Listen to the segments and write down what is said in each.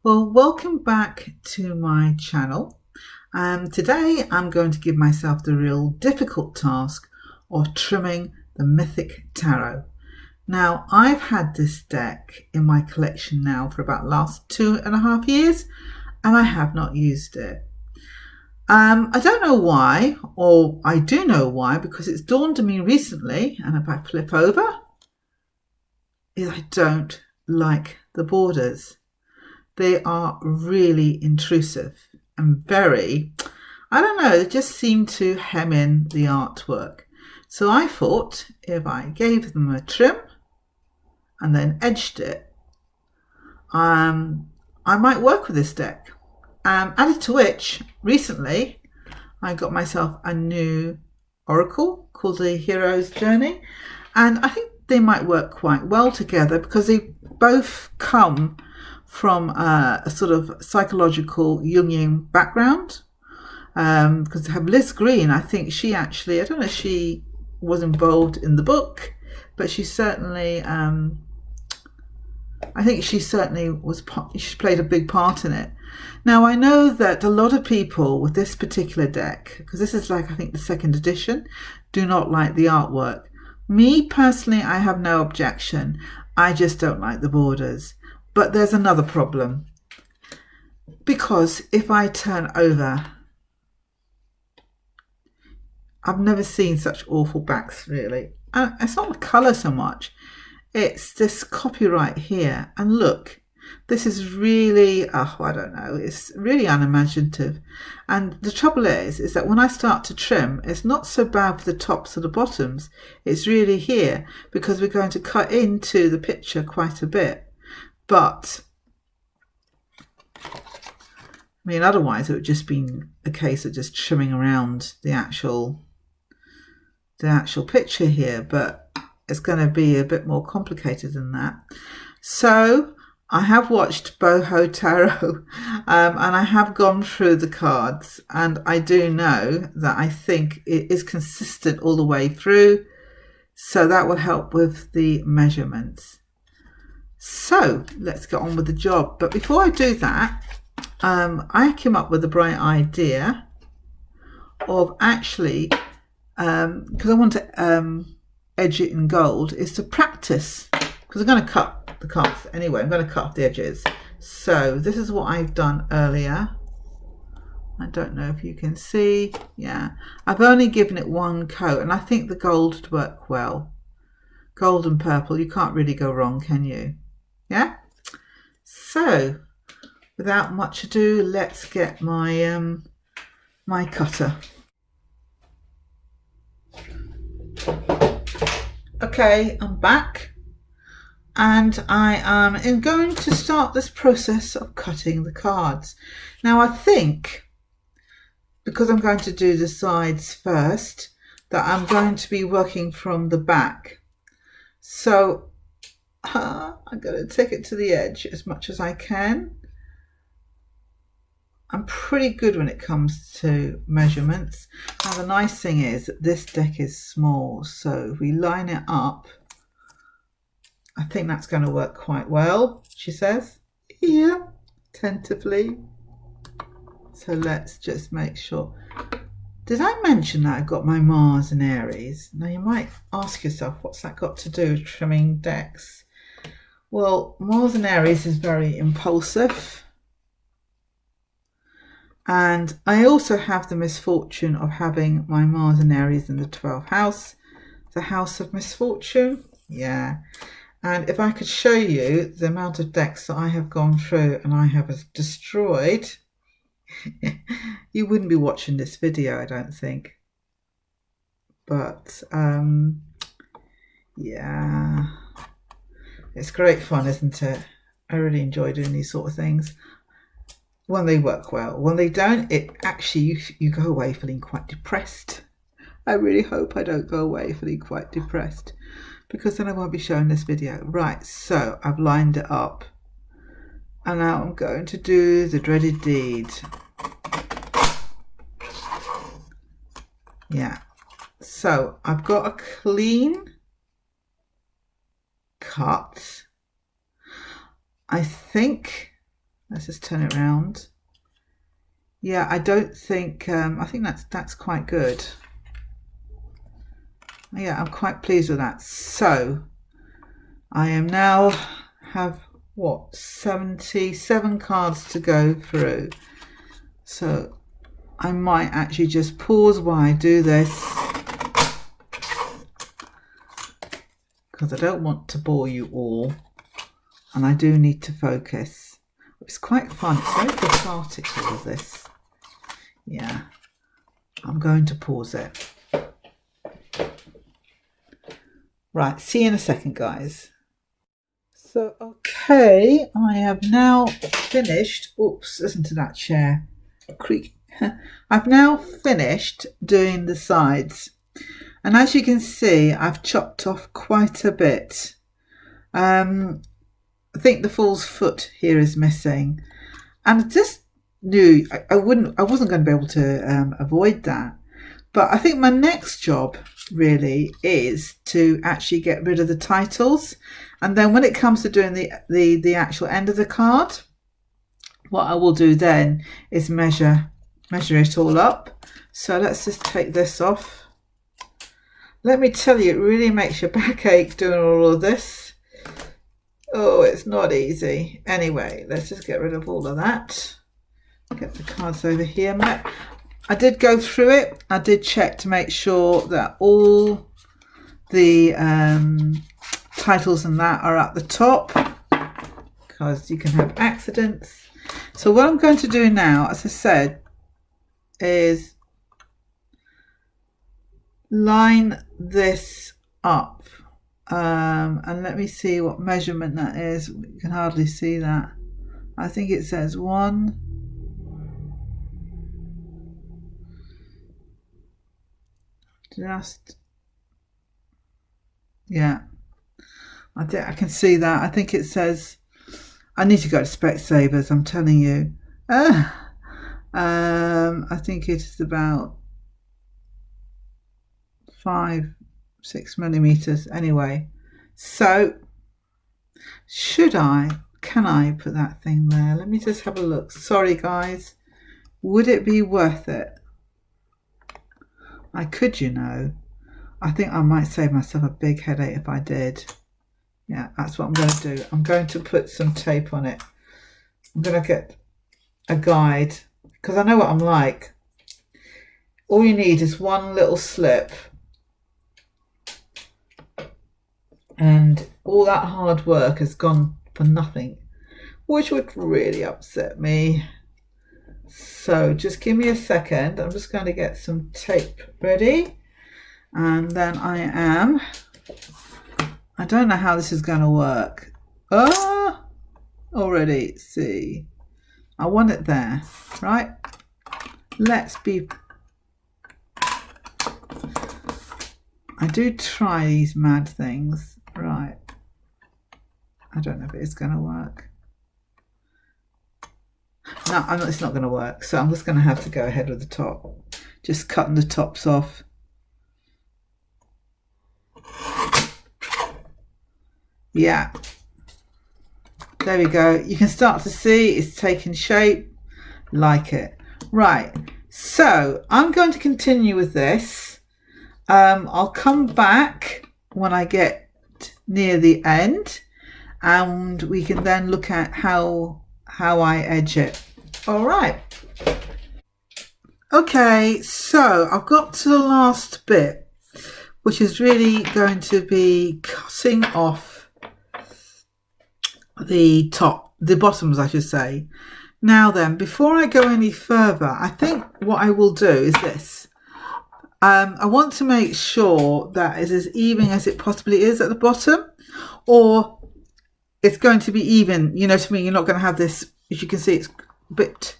Well, welcome back to my channel. Today I'm going to give myself the real difficult task of trimming the Mythic Tarot. Now, I've had this deck in my collection now for about the last 2.5 years, and I have not used it. I don't know why, or I do know why, because it's dawned on me recently, and if I flip over, I don't like the borders. They are really intrusive and very, I don't know, they just seem to hem in the artwork. So I thought if I gave them a trim and then edged it, I might work with this deck. Added to which, recently I got myself a new oracle called the Hero's Journey, and I think they might work quite well together because they both come from a sort of psychological Jungian background. Because I have Liz Green, I think she actually, I don't know if she was involved in the book, but she certainly, I think she certainly was, she played a big part in it. Now, I know that a lot of people with this particular deck, because this is like, I think the second edition, do not like the artwork. Me personally, I have no objection. I just don't like the borders. But there's another problem. Because if I turn over, I've never seen such awful backs, really. It's not the colour so much. It's this copyright here. And look, this is really, I don't know, it's really unimaginative. And the trouble is that when I start to trim, it's not so bad for the tops or the bottoms. It's really here, because we're going to cut into the picture quite a bit. But, I mean, otherwise it would just be a case of just trimming around the actual picture here, but it's going to be a bit more complicated than that. So I have watched Boho Tarot, and I have gone through the cards, and I do know that I think it is consistent all the way through, so that will help with the measurements. So let's get on with the job. But before I do that, I came up with a bright idea of actually, because I want to edge it in gold, is to practice, because I'm going to cut the cards anyway. I'm going to cut off the edges. So this is what I've done earlier. I don't know if you can see. Yeah, I've only given it one coat, and I think the gold would work well. Gold and purple, you can't really go wrong, can you? Yeah. So without much ado, let's get my my cutter. Okay, I'm back, and I am going to start this process of cutting the cards. Now, I think, because I'm going to do the sides first, that I'm going to be working from the back. So I'm going to take it to the edge as much as I can. I'm pretty good when it comes to measurements. Now, the nice thing is that this deck is small, so if we line it up, I think that's going to work quite well, she says. Yeah, tentatively. So let's just make sure. Did I mention that I got my Mars in Aries? Now, you might ask yourself, what's that got to do with trimming decks? Well, Mars in Aries is very impulsive. And I also have the misfortune of having my Mars in Aries in the 12th house, the house of misfortune. Yeah. And if I could show you the amount of decks that I have gone through and I have destroyed, you wouldn't be watching this video, I don't think. But, yeah. It's great fun, isn't it? I really enjoy doing these sort of things. When they work well. When they don't, it actually, you go away feeling quite depressed. I really hope I don't go away feeling quite depressed, because then I won't be showing this video. Right, so I've lined it up. And now I'm going to do the dreaded deed. Yeah. So I've got a clean cut. I think Let's just turn it around. Yeah, I don't think, I think that's quite good. Yeah, I'm quite pleased with that. So I am now have what, 77 cards to go through. So I might actually just pause while I do this, because I don't want to bore you all, and I do need to focus. It's quite fun. It's very cathartic, all of this. Yeah, I'm going to pause it. Right, see you in a second, guys. So, okay, I have now finished. Oops, listen to that chair creak. I've now finished doing the sides, and as you can see, I've chopped off quite a bit. I think the fool's foot here is missing, and I just knew I wasn't going to be able to avoid that. But I think my next job really is to actually get rid of the titles, and then when it comes to doing the actual end of the card, what I will do then is measure it all up. So let's just take this off. Let me tell you, it really makes your back ache doing all of this. Oh, it's not easy. Anyway, let's just get rid of all of that. Get the cards over here. I did go through it. I did check to make sure that all the titles and that are at the top, because you can have accidents. So what I'm going to do now, as I said, is line this up. And let me see what measurement that is. You can hardly see that. I think it says 1. Yeah, I think I can see that. I think it says, I need to go to Specsavers, I'm telling you. I think it is about 5-6 millimeters anyway. So can I put that thing there? Let me just have a look. Sorry guys, would it be worth it? I could, you know. I think I might save myself a big headache if I did. Yeah, that's what I'm going to do. I'm going to put some tape on it. I'm going to get a guide, because I know what I'm like. All you need is one little slip, and all that hard work has gone for nothing, which would really upset me. So just give me a second. I'm just going to get some tape ready, and then I don't know how this is going to work. Already see. I want it there, right? I do try these mad things, right? I don't know if it's going to work. No, it's not going to work. So I'm just going to have to go ahead with the top. Just cutting the tops off. Yeah. There we go. You can start to see it's taking shape. Like it. Right. So I'm going to continue with this. I'll come back when I get near the end, and we can then look at how I edge it. All right. Okay, so I've got to the last bit, which is really going to be cutting off the bottoms, I should say. Now then, before I go any further, I think what I will do is this. I want to make sure that it's as even as it possibly is at the bottom, or it's going to be even, you know what I mean? You're not going to have this, as you can see, it's a bit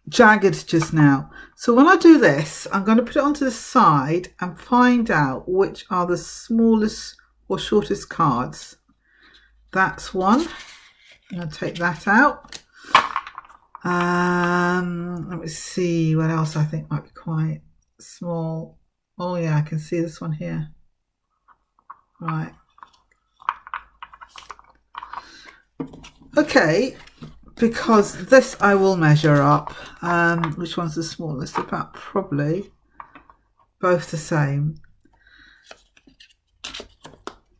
jagged just now. So when I do this, I'm going to put it onto the side and find out which are the smallest or shortest cards. That's one. I'm going to take that out. Let me see what else I think might be quite small. Oh yeah, I can see this one here. Right. Okay, because this I will measure up. Which one's the smallest? About probably both the same,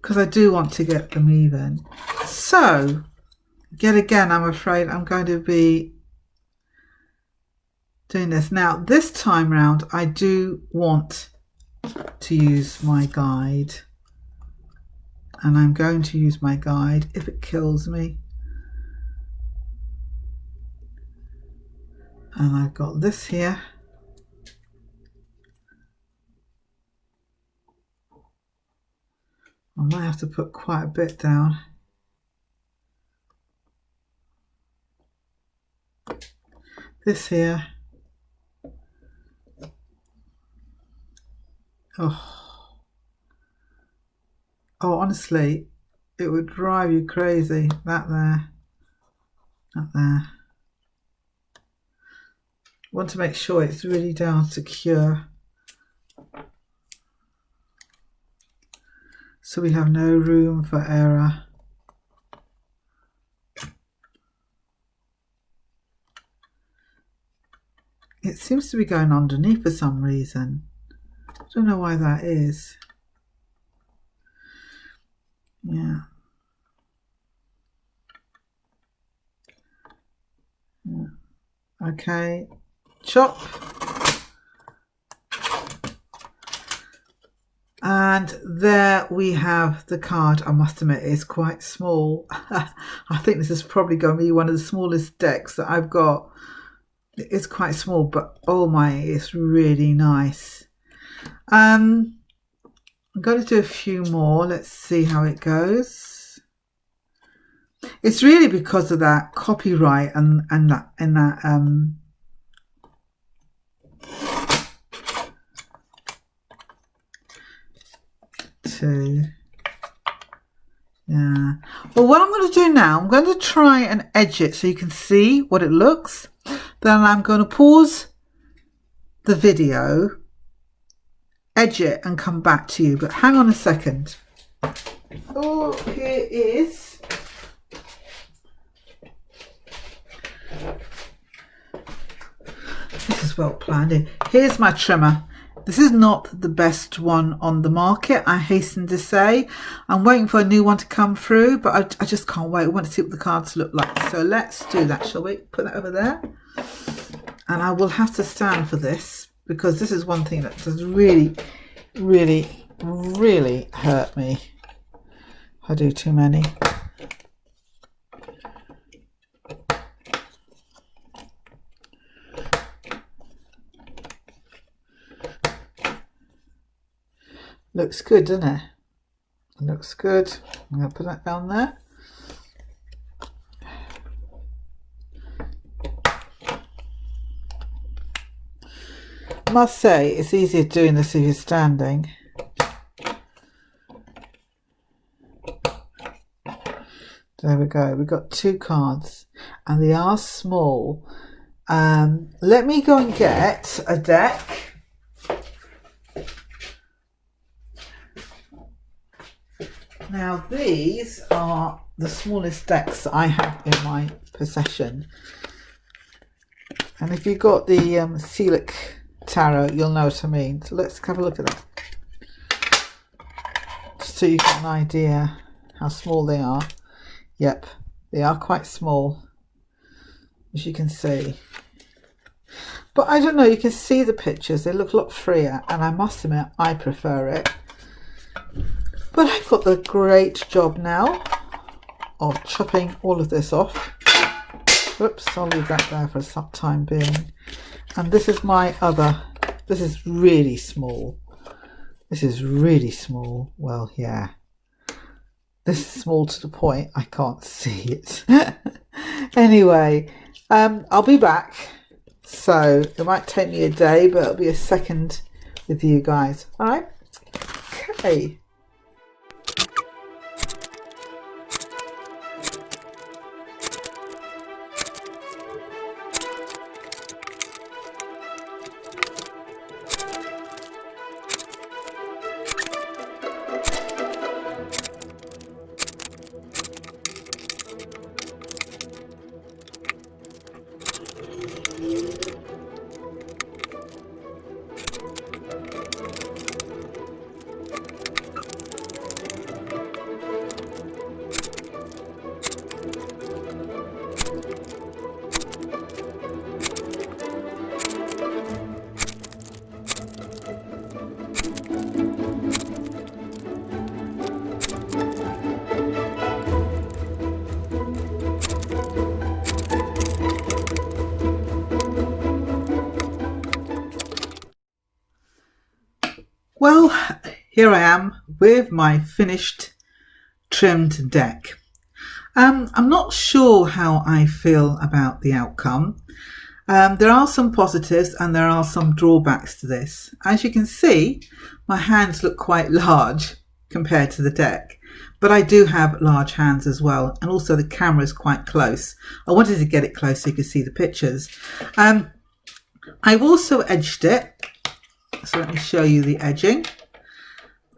because I do want to get them even. So yet again, I'm afraid I'm going to be doing this. Now this time round I do want to use my guide, and I'm going to use my guide if it kills me. And I've got this here. I might have to put quite a bit down. This here. Oh, honestly, it would drive you crazy. That there. That there. Want to make sure it's really down secure, so we have no room for error. It seems to be going underneath for some reason. I don't know why that is. Yeah. Okay. Chop. And there we have the card. I must admit it's quite small. I think this is probably going to be one of the smallest decks that I've got. It's quite small, but oh my, it's really nice. I'm going to do a few more. Let's see how it goes. It's really because of that copyright and that two. Yeah. Well, what I'm going to do now, I'm going to try and edge it so you can see what it looks. Then I'm going to pause the video, edge it and come back to you. But hang on a second. Oh, here is this is well planned. Here's my trimmer. This is not the best one on the market, I hasten to say. I'm waiting for a new one to come through, but I just can't wait. I want to see what the cards look like. So let's do that, shall we? Put that over there. And I will have to stand for this, because this is one thing that does really, really, really hurt me. I do too many. Looks good, doesn't it? Looks good. I'm going to put that down there. I must say, it's easier doing this if you're standing. There we go. We've got two cards and they are small. Let me go and get a deck. Now these are the smallest decks that I have in my possession. And if you've got the Celic Tarot, you'll know what I mean. So let's have a look at that. Just so you get an idea how small they are. Yep, they are quite small, as you can see. But I don't know, you can see the pictures. They look a lot freer, and I must admit, I prefer it. But I've got the great job now of chopping all of this off. Whoops, I'll leave that there for some time being. And this is my other, this is really small. This is really small. Well, yeah. This is small to the point I can't see it. Anyway, I'll be back. So it might take me a day, but it'll be a second with you guys. All right? Okay. So here I am with my finished trimmed deck. I'm not sure how I feel about the outcome. There are some positives and there are some drawbacks to this. As you can see, my hands look quite large compared to the deck, but I do have large hands as well, and also the camera is quite close. I wanted to get it close so you could see the pictures. I've also edged it, so let me show you the edging.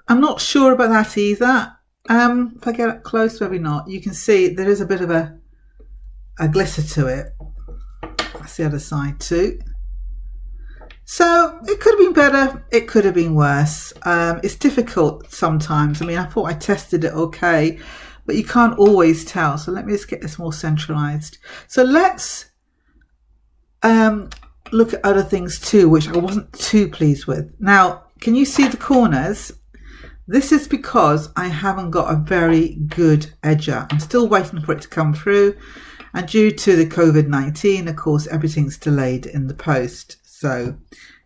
I'm not sure about that either. If I get up close, maybe not. You can see there is a bit of a glitter to it. That's the other side too. So it could have been better, it could have been worse. It's difficult sometimes. I mean, I thought I tested it okay, but you can't always tell. So let me just get this more centralized. So let's look at other things too, which I wasn't too pleased with. Now, can you see the corners? This is because I haven't got a very good edger. I'm still waiting for it to come through. And due to the COVID-19, of course, everything's delayed in the post. So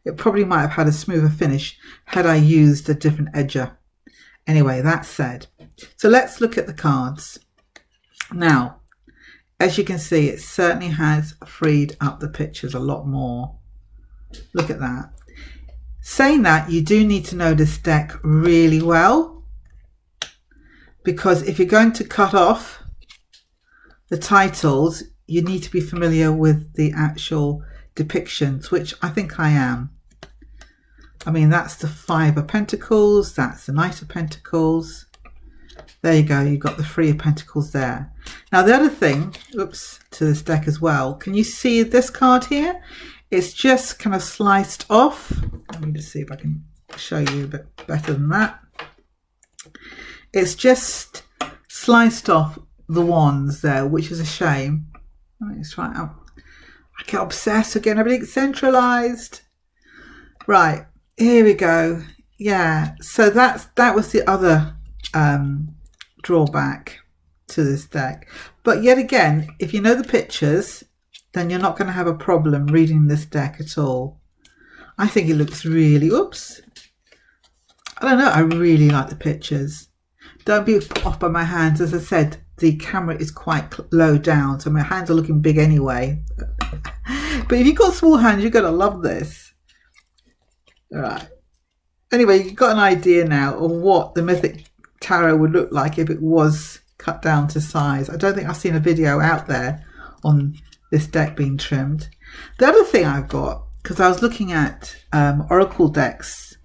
it probably might have had a smoother finish had I used a different edger. Anyway, that said, so let's look at the cards. Now, as you can see, it certainly has freed up the pictures a lot more. Look at that. Saying that, you do need to know this deck really well, because if you're going to cut off the titles, you need to be familiar with the actual depictions, which I think I am. I mean, that's the Five of Pentacles, that's the Knight of Pentacles. There you go, you've got the Three of Pentacles there. Now the other thing, oops, to this deck as well, can you see this card here? It's just kind of sliced off. Let me just see if I can show you a bit better than that. It's just sliced off the wands there, which is a shame. Let me just try it out. I get obsessed with getting everything centralized. Right, here we go. Yeah, so that was the other drawback to this deck. But yet again, if you know the pictures, then you're not going to have a problem reading this deck at all. I think it looks really, oops. I don't know, I really like the pictures. Don't be off by my hands. As I said, the camera is quite low down, so my hands are looking big anyway. But if you've got small hands, you're going to love this. All right. Anyway, you've got an idea now of what the Mythic Tarot would look like if it was cut down to size. I don't think I've seen a video out there on this deck being trimmed. The other thing I've got, because I was looking at Oracle decks,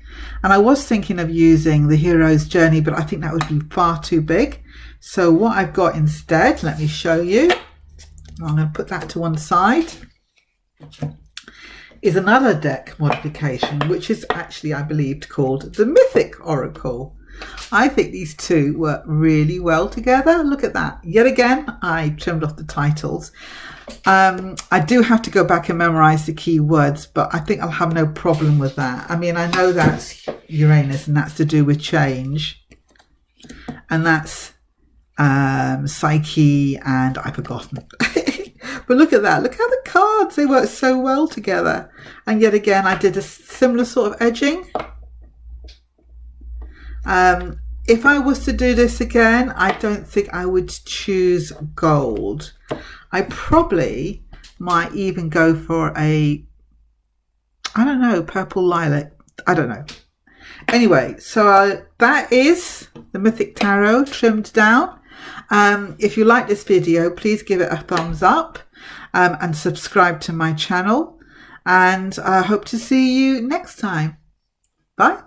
and I was thinking of using the Hero's Journey, but I think that would be far too big. So what I've got instead, let me show you. I'm going to put that to one side. Is another deck modification, which is actually, I believe, called the Mythic Oracle. I think these two work really well together. Look at that. Yet again, I trimmed off the titles. I do have to go back and memorize the key words, but I think I'll have no problem with that. I mean, I know that's Uranus and that's to do with change. And that's Psyche, and I've forgotten. But look at that. Look how the cards, they work so well together. And yet again, I did a similar sort of edging. If I was to do this again, I don't think I would choose gold. I probably might even go for a, I don't know, purple lilac. I don't know. Anyway, so that is the Mythic Tarot trimmed down. If you like this video, please give it a thumbs up and subscribe to my channel. And I hope to see you next time. Bye.